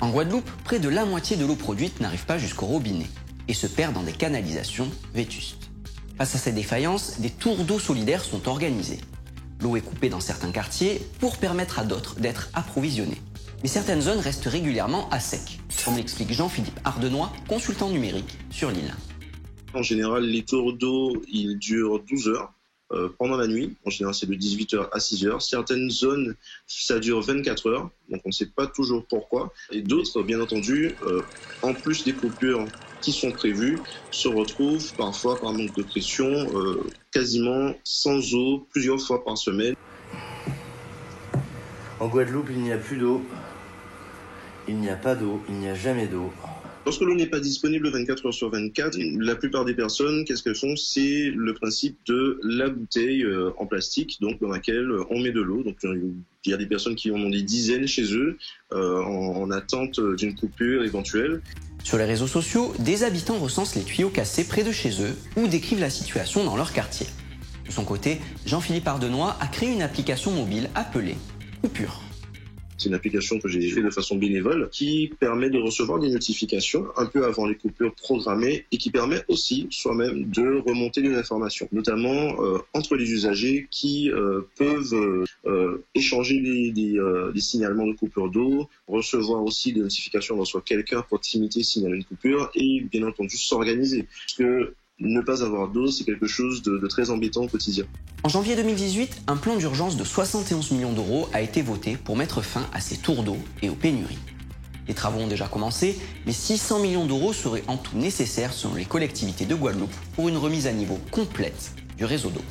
En Guadeloupe, près de la moitié de l'eau produite n'arrive pas jusqu'au robinet et se perd dans des canalisations vétustes. Face à ces défaillances, des tours d'eau solidaires sont organisés. L'eau est coupée dans certains quartiers pour permettre à d'autres d'être approvisionnées. Mais certaines zones restent régulièrement à sec, comme l'explique Jean-Philippe Ardenois, consultant numérique sur l'île. En général, les tours d'eau, ils durent 12 heures pendant la nuit. En général, c'est de 18 heures à 6 heures. Certaines zones, ça dure 24 heures, donc on ne sait pas toujours pourquoi. Et d'autres, bien entendu, en plus des coupures qui sont prévues, se retrouvent parfois par manque de pression, quasiment sans eau, plusieurs fois par semaine. En Guadeloupe, il n'y a plus d'eau. Il n'y a pas d'eau, il n'y a jamais d'eau. Lorsque l'eau n'est pas disponible 24 heures sur 24, la plupart des personnes, qu'est-ce qu'elles font? C'est le principe de la bouteille en plastique, donc dans laquelle on met de l'eau. Donc il y a des personnes qui en ont des dizaines chez eux, en attente d'une coupure éventuelle. Sur les réseaux sociaux, des habitants recensent les tuyaux cassés près de chez eux ou décrivent la situation dans leur quartier. De son côté, Jean-Philippe Ardenois a créé une application mobile appelée Coupure. C'est une application que j'ai fait de façon bénévole qui permet de recevoir des notifications un peu avant les coupures programmées et qui permet aussi soi-même de remonter des informations, notamment entre les usagers qui peuvent échanger des signalements de coupure d'eau, recevoir aussi des notifications lorsque quelqu'un à proximité signale une coupure et bien entendu s'organiser. Parce que ne pas avoir d'eau, c'est quelque chose de très embêtant au quotidien. En janvier 2018, un plan d'urgence de 71 millions d'euros a été voté pour mettre fin à ces tours d'eau et aux pénuries. Les travaux ont déjà commencé, mais 600 millions d'euros seraient en tout nécessaires selon les collectivités de Guadeloupe pour une remise à niveau complète du réseau d'eau.